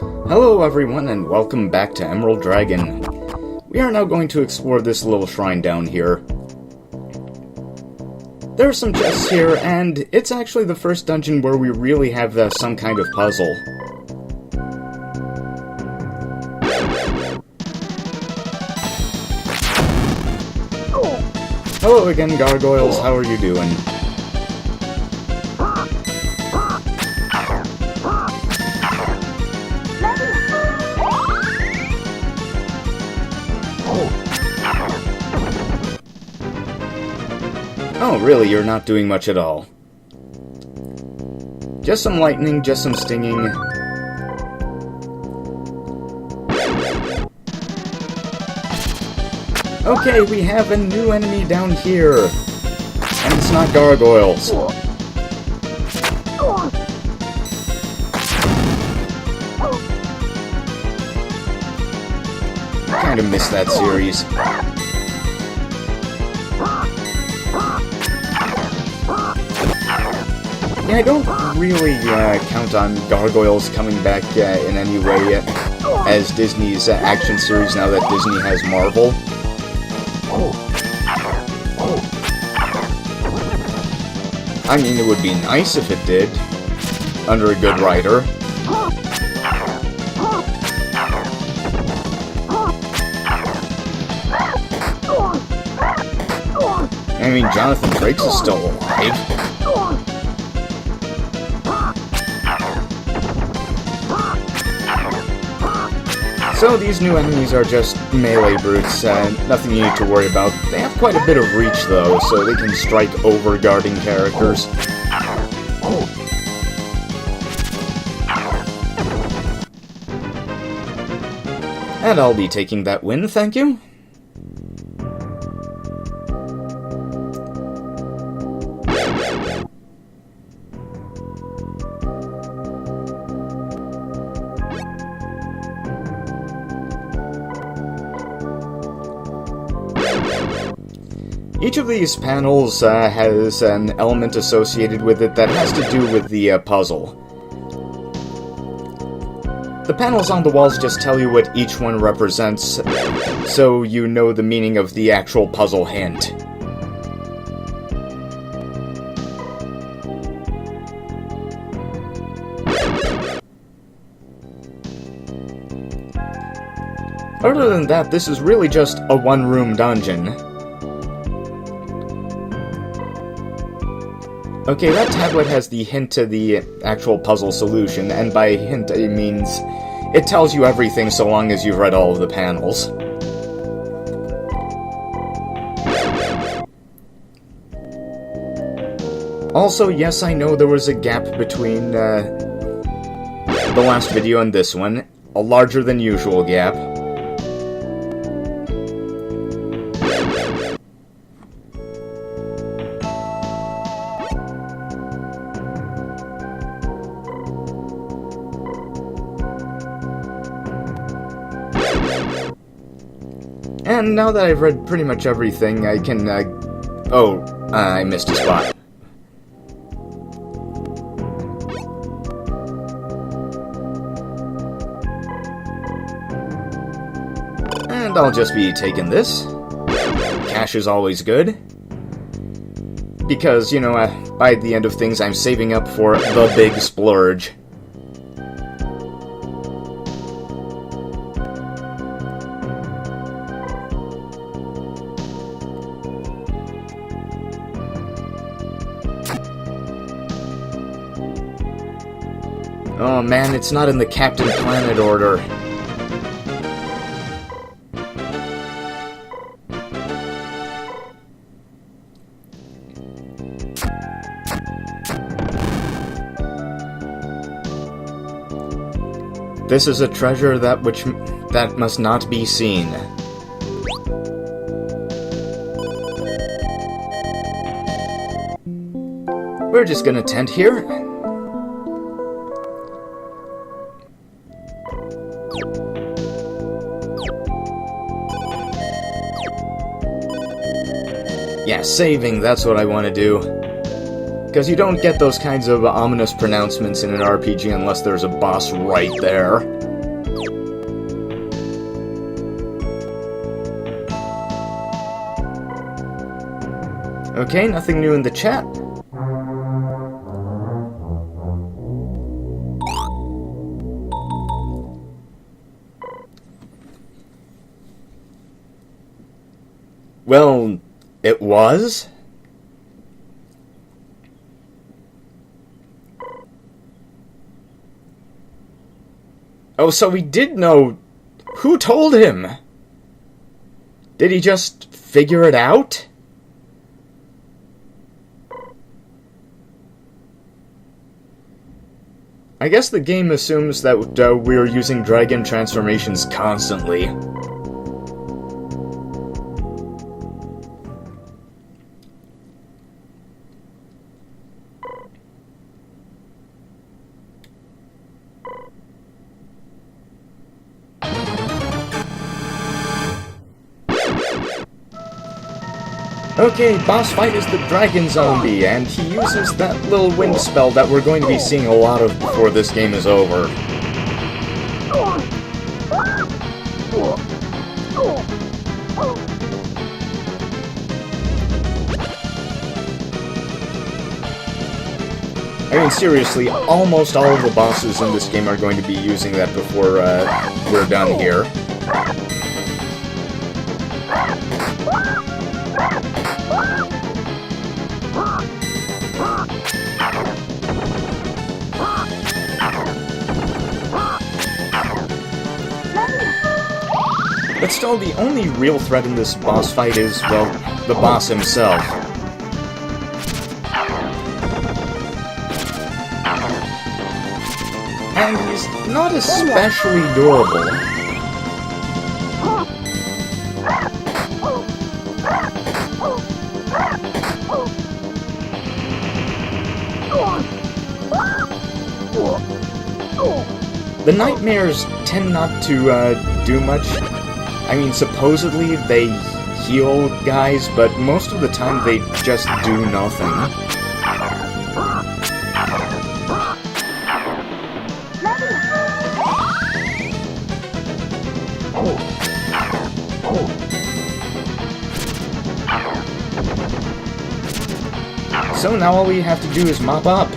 Hello everyone and welcome back to Emerald Dragon. We are now going to explore this little shrine down here. There are some chests here, and it's actually the first dungeon where we really have some kind of puzzle. Hello again, gargoyles, how are you doing? Oh, really? You're not doing much at all. Just some lightning, just some stinging. Okay, we have a new enemy down here. And it's not gargoyles. I kind of missed that series. Yeah, I don't really count on gargoyles coming back in any way as Disney's action series now that Disney has Marvel. I mean, it would be nice if it did, under a good writer. I mean, Jonathan Frakes is still alive. So these new enemies are just melee brutes, nothing you need to worry about. They have quite a bit of reach though, so they can strike over guarding characters. And I'll be taking that win, thank you. Each of these panels has an element associated with it that has to do with the puzzle. The panels on the walls just tell you what each one represents, so you know the meaning of the actual puzzle hint. Other than that, this is really just a one-room dungeon. Okay, that tablet has the hint to the actual puzzle solution, and by hint it means it tells you everything so long as you've read all of the panels. Also, yes, I know there was a gap between the last video and this one, a larger than usual gap. And now that I've read pretty much everything, I can, I missed a spot. And I'll just be taking this. Cash is always good. Because, you know, by the end of things, I'm saving up for the big splurge. Oh man, it's not in the Captain Planet order. This is a treasure that must not be seen. We're just gonna tent here. Yeah, saving, that's what I want to do. Because you don't get those kinds of ominous pronouncements in an RPG unless there's a boss right there. Okay, nothing new in the chat. Well, it was? Oh, so he did know. Who told him? Did he just figure it out? I guess the game assumes that we're using dragon transformations constantly. Okay, boss fight is the Dragon Zombie, and he uses that little wind spell that we're going to be seeing a lot of before this game is over. I mean, seriously, almost all of the bosses in this game are going to be using that before we're done here. But still, the only real threat in this boss fight is, well, the boss himself. And he's not especially durable. The nightmares tend not to do much. I mean, supposedly they heal guys, but most of the time they just do nothing. So now all we have to do is mop up.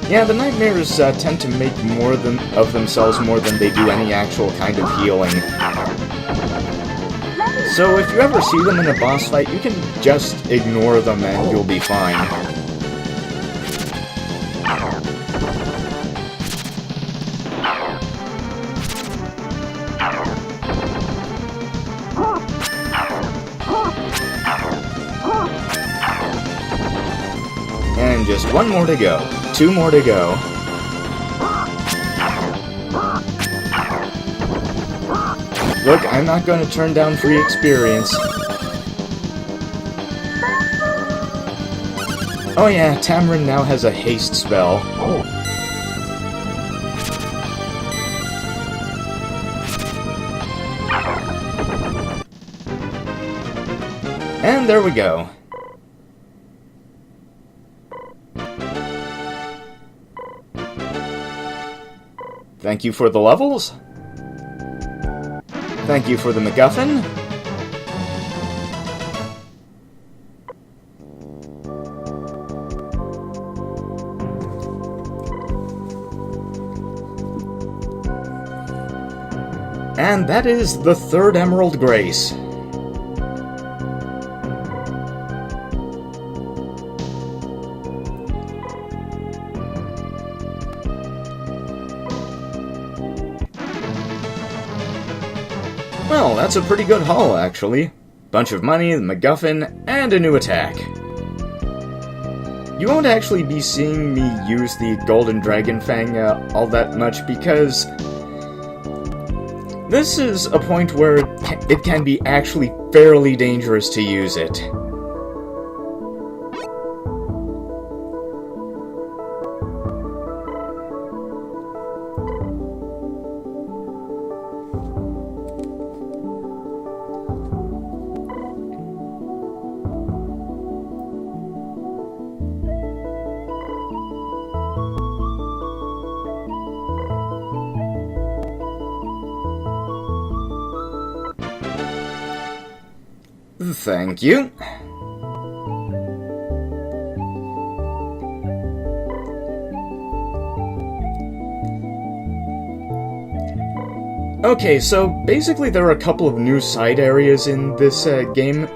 Yeah, the nightmares tend to make of themselves more than they do any actual kind of healing. So if you ever see them in a boss fight, you can just ignore them and you'll be fine. And just one more to go. 2 more to go. Look, I'm not going to turn down free experience. Oh yeah, Tamarin now has a haste spell. And there we go. Thank you for the levels. Thank you for the MacGuffin. And that is the 3rd Emerald Grace. Well, that's a pretty good haul, actually. Bunch of money, the MacGuffin, and a new attack. You won't actually be seeing me use the Golden Dragon Fang all that much because this is a point where it can be actually fairly dangerous to use it. Thank you. Okay, so basically there are a couple of new side areas in this game.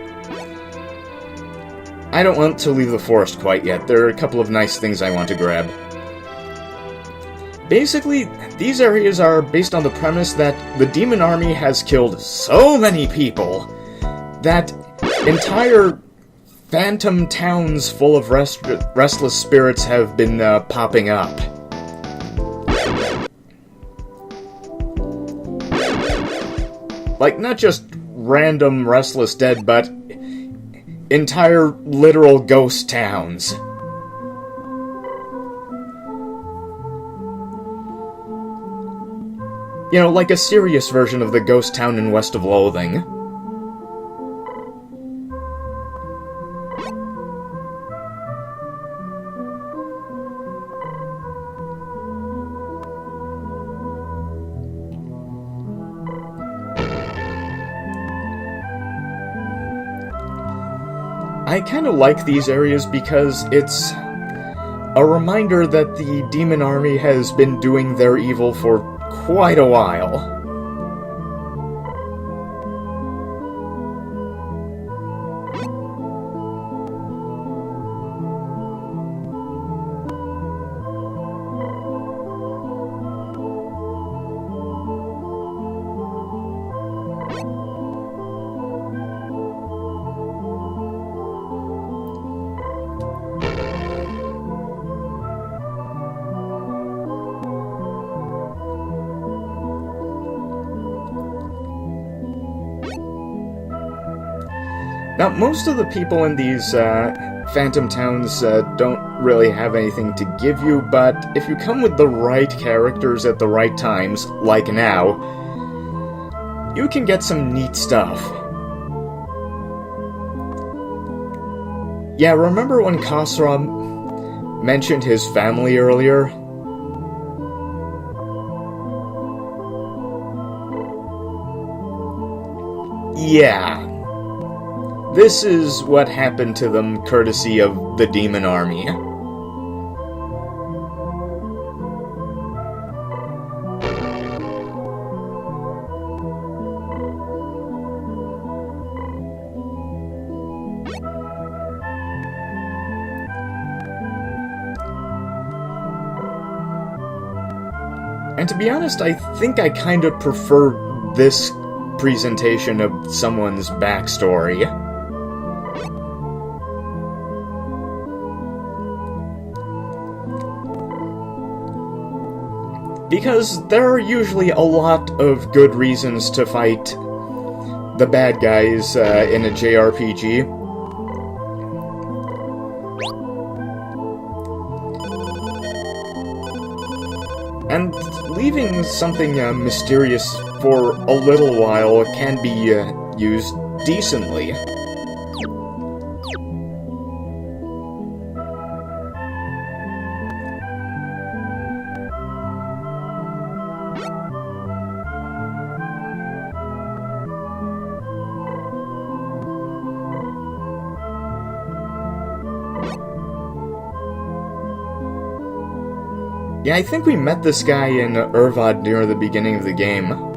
I don't want to leave the forest quite yet. There are a couple of nice things I want to grab. Basically, these areas are based on the premise that the demon army has killed so many people that entire phantom towns full of restless spirits have been popping up. Like, not just random restless dead, but entire literal ghost towns. You know, like a serious version of the ghost town in West of Loathing. I kind of like these areas because it's a reminder that the demon army has been doing their evil for quite a while. Now, most of the people in these phantom towns don't really have anything to give you, but if you come with the right characters at the right times, like now, you can get some neat stuff. Yeah, remember when Khosrow mentioned his family earlier? Yeah. This is what happened to them courtesy of the demon army. And to be honest, I think I kind of prefer this presentation of someone's backstory. Because there are usually a lot of good reasons to fight the bad guys in a JRPG. And leaving something mysterious for a little while can be used decently. Yeah, I think we met this guy in Urvad near the beginning of the game.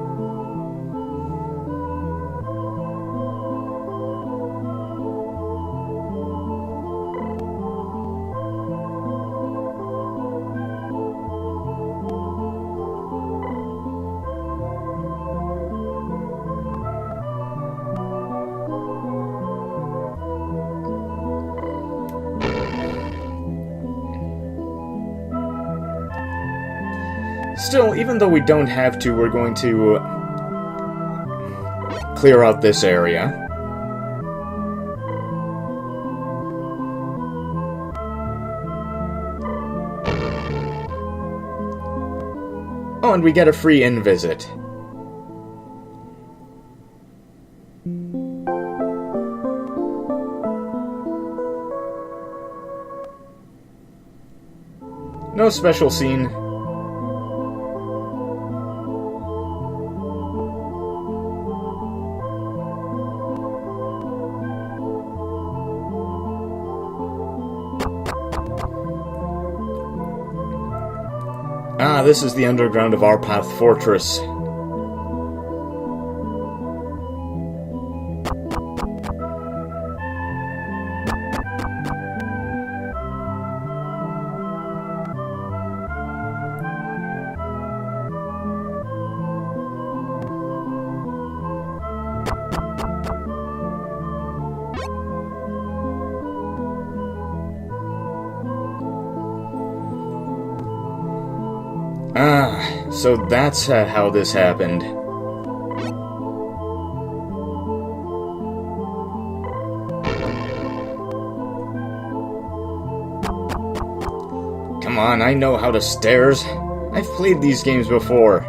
Still, even though we don't have to, we're going to clear out this area. Oh, and we get a free inn visit. No special scene. Ah, this is the underground of Arpath Fortress. Ah, so that's how this happened. Come on, I know how to stairs. I've played these games before.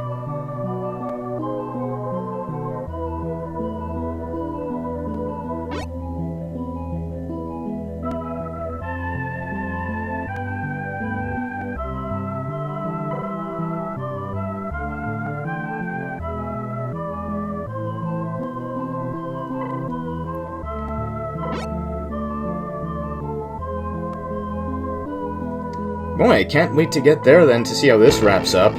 Boy, I can't wait to get there then to see how this wraps up.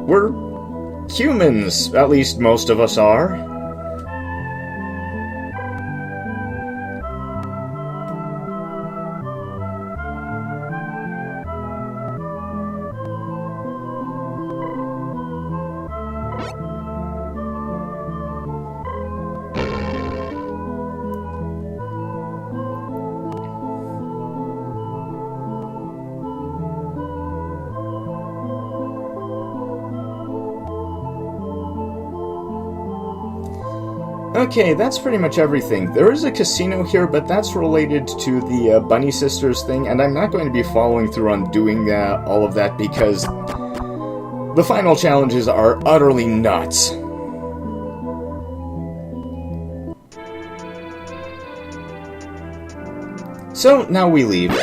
We're humans, at least most of us are. Okay, that's pretty much everything. There is a casino here, but that's related to the Bunny Sisters thing, and I'm not going to be following through on doing all of that because the final challenges are utterly nuts. So, now we leave.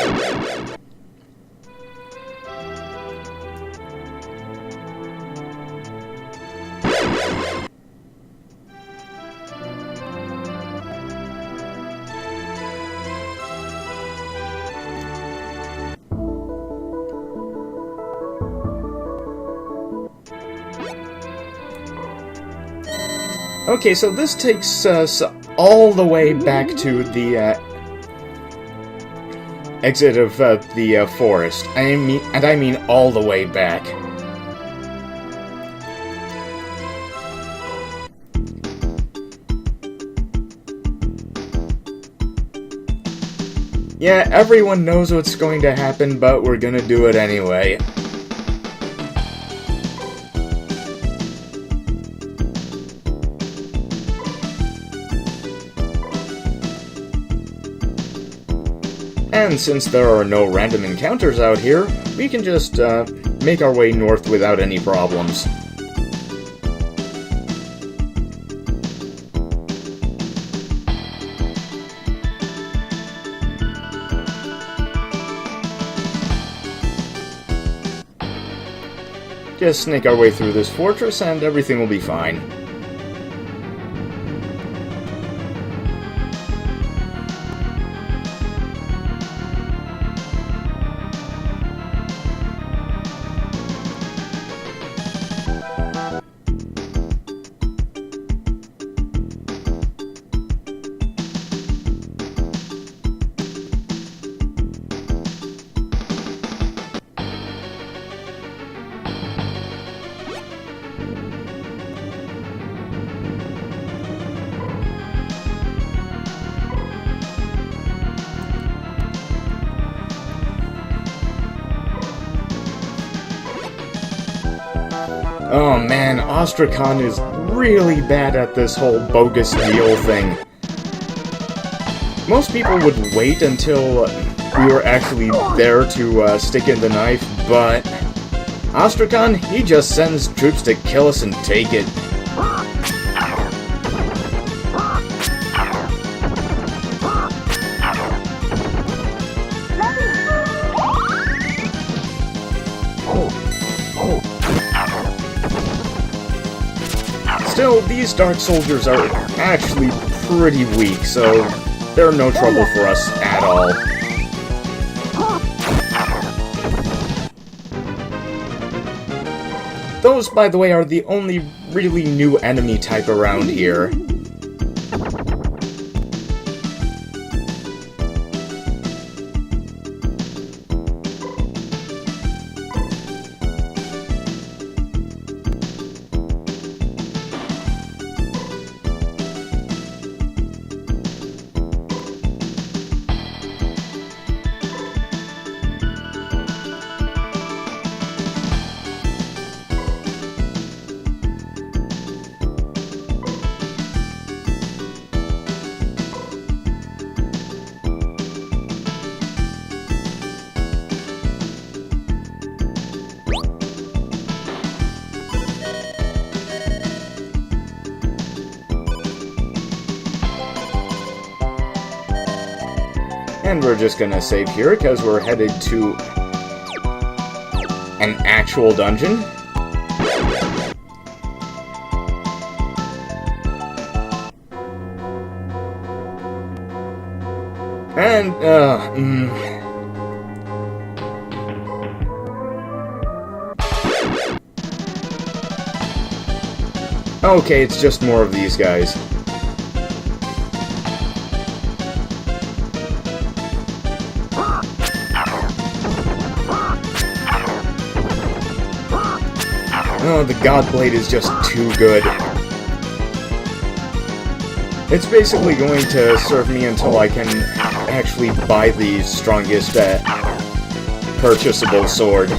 Okay, so this takes us all the way back to the exit of the forest. I mean all the way back. Yeah, everyone knows what's going to happen, but we're gonna do it anyway. And since there are no random encounters out here, we can just make our way north without any problems. Just snake our way through this fortress and everything will be fine. Oh man, OstraKHAAAN is really bad at this whole bogus deal thing. Most people would wait until we were actually there to stick in the knife, but OstraKHAAAN, he just sends troops to kill us and take it. Still, these Dark Soldiers are actually pretty weak, so they're no trouble for us at all. Those, by the way, are the only really new enemy type around here. And we're just gonna save here, because we're headed to an actual dungeon. And, Okay, it's just more of these guys. Oh, the Godblade is just too good. It's basically going to serve me until I can actually buy the strongest purchasable sword.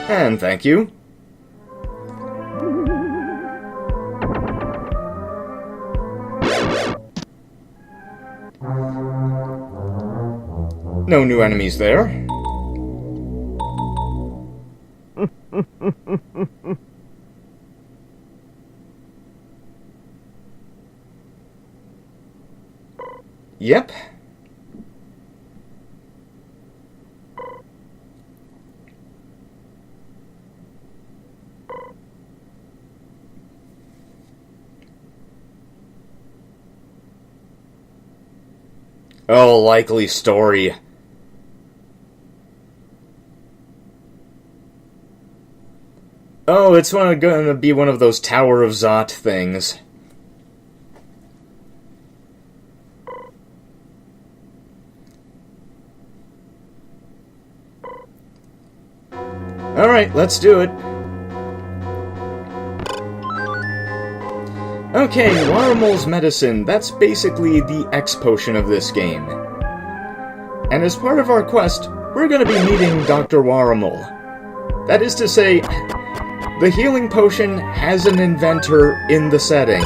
And thank you. No new enemies there. Yep. Oh, likely story. Oh, it's gonna be one of those Tower of Zot things. Alright, let's do it. Okay, Waramol's Medicine. That's basically the X potion of this game. And as part of our quest, we're gonna be meeting Dr. Waramol. That is to say, the healing potion has an inventor in the setting.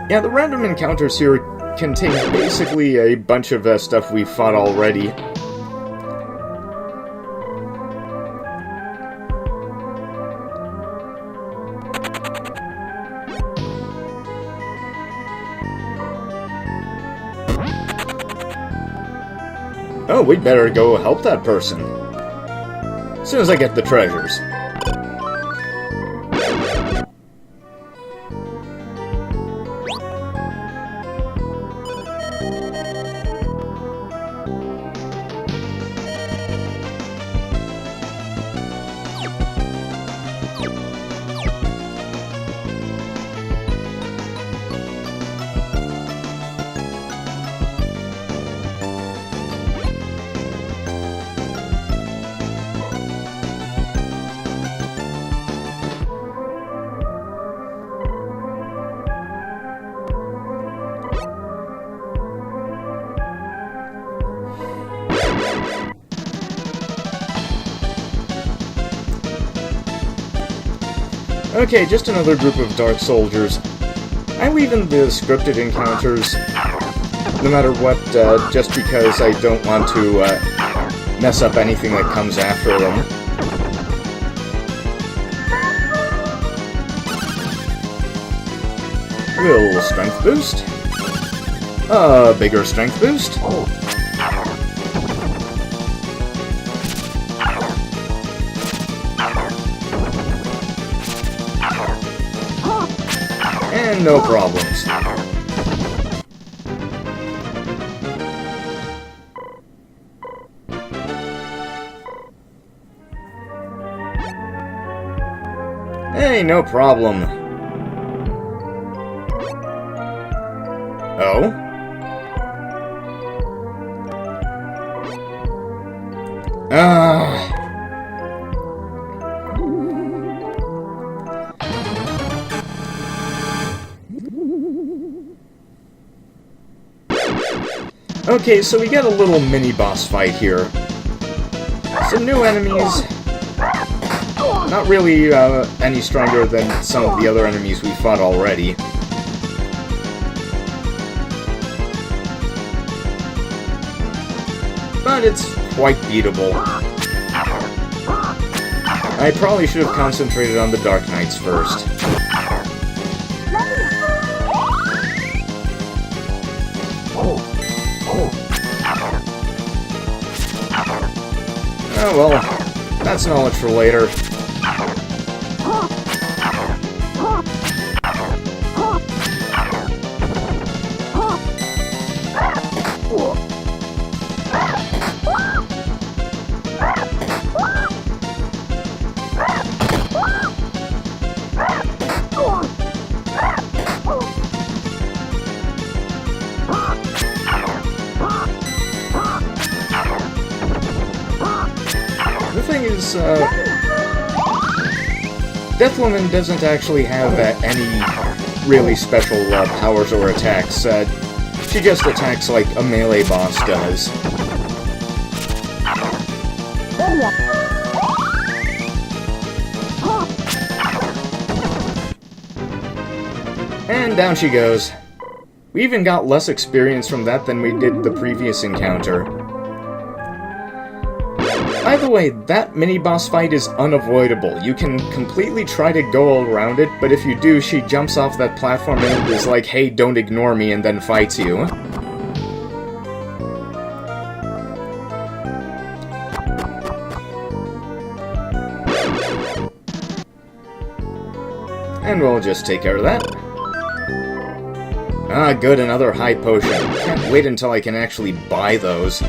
Yeah, the random encounters here contain basically a bunch of stuff we've fought already. Oh, we'd better go help that person. As soon as I get the treasures. Okay, just another group of Dark Soldiers. I leave in the scripted encounters, no matter what, just because I don't want to mess up anything that comes after them. will strength boost. A bigger strength boost. And no problems. Hey, no problem. Oh? Okay, so we get a little mini-boss fight here. Some new enemies. Not really any stronger than some of the other enemies we fought already. But it's quite beatable. I probably should have concentrated on the Dark Knights first. Oh well, that's knowledge for later. The thing is, Deathwoman doesn't actually have any really special powers or attacks. She just attacks like a melee boss does. And down she goes. We even got less experience from that than we did the previous encounter. By the way, that mini-boss fight is unavoidable. You can completely try to go around it, but if you do, she jumps off that platform and is like, hey, don't ignore me, and then fights you. And we'll just take care of that. Ah, good, another high potion. Can't wait until I can actually buy those.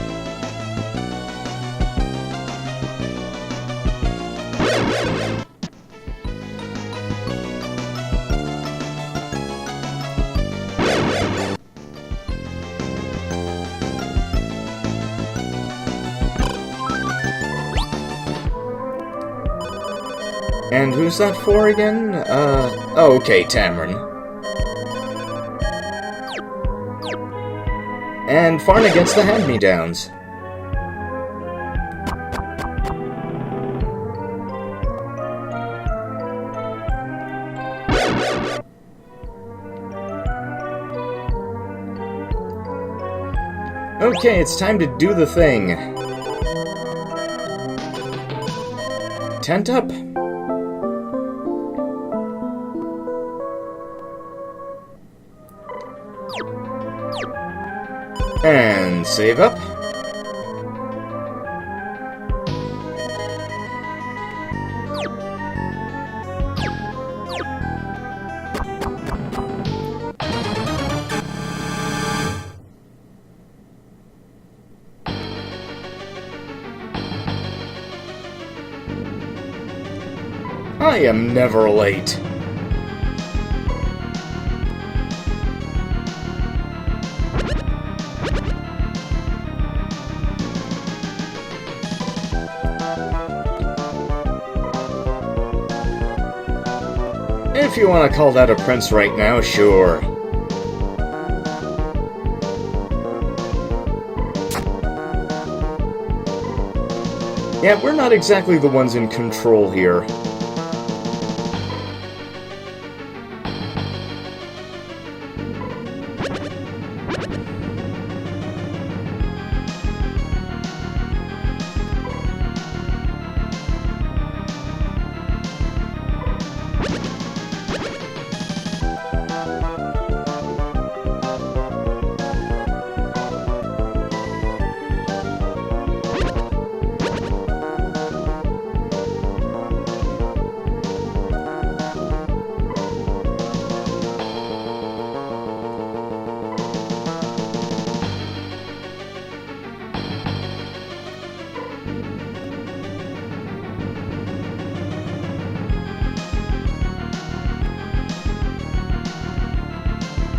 And who's that for again? Oh, okay, Tamron. And Farna gets the hand-me-downs. Okay, it's time to do the thing. Tent up. And save up. I am never late. If you want to call that a prince right now, sure. Yeah, we're not exactly the ones in control here.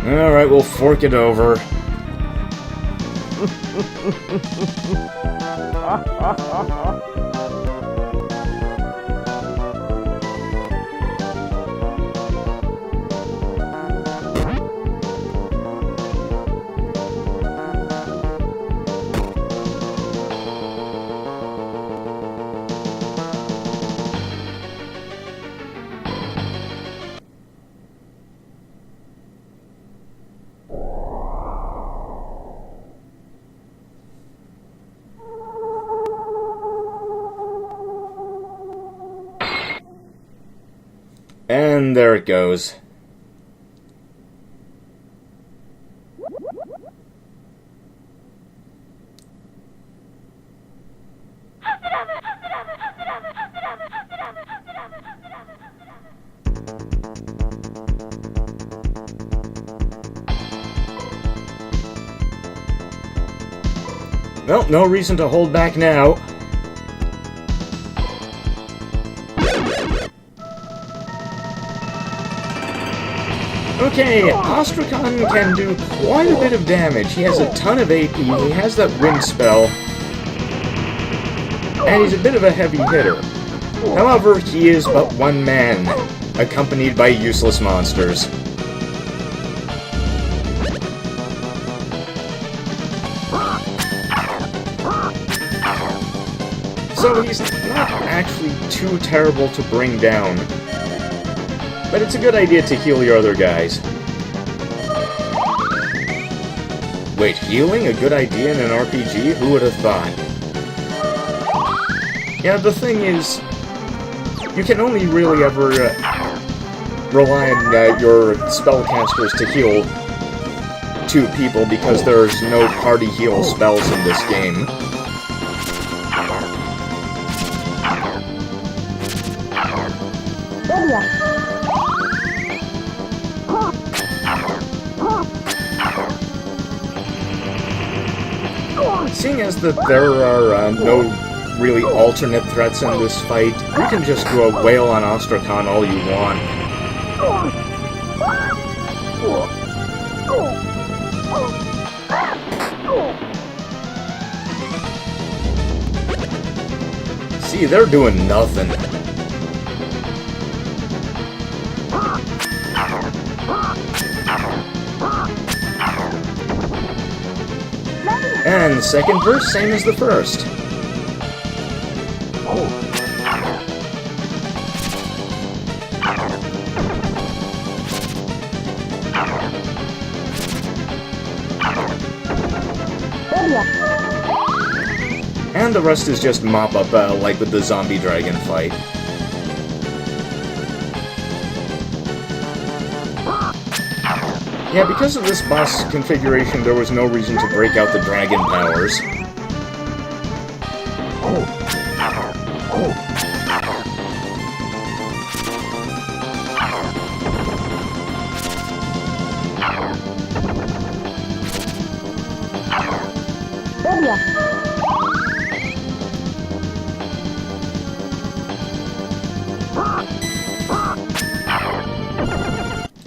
Alright, we'll fork it over. And there it goes. Well, no reason to hold back now. Okay, OstraKHAAAN can do quite a bit of damage. He has a ton of AP, he has that wind spell, and he's a bit of a heavy hitter. However, he is but one man, accompanied by useless monsters. So he's not actually too terrible to bring down. But it's a good idea to heal your other guys. Wait, healing? A good idea in an RPG? Who would have thought? Yeah, the thing is, you can only really ever rely on your spellcasters to heal 2 people because there's no party heal spells in this game. Seeing as that there are no really alternate threats in this fight, you can just go a wail on OstraKHAAAN all you want. See, they're doing nothing. And the second verse, same as the first. And the rest is just mop up, like with the zombie dragon fight. Yeah, because of this boss configuration, there was no reason to break out the dragon powers.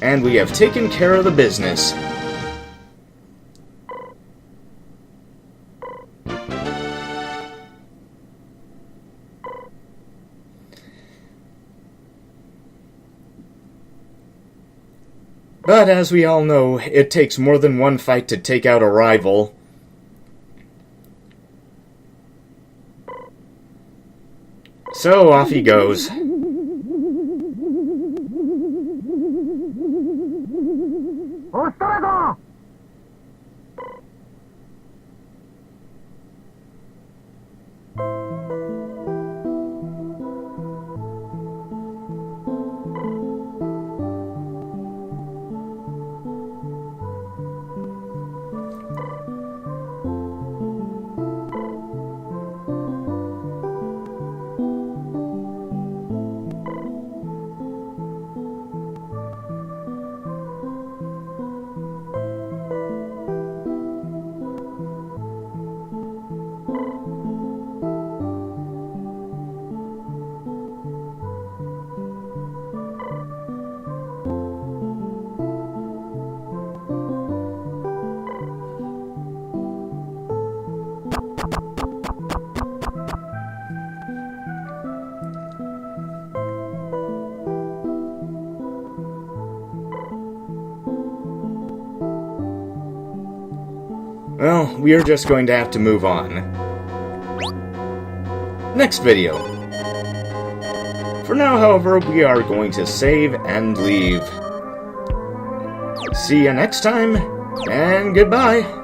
And we have taken care of the business. But as we all know, it takes more than one fight to take out a rival. So off he goes. OstraKHAAAN! Well, we are just going to have to move on. Next video. For now, however, we are going to save and leave. See you next time, and goodbye!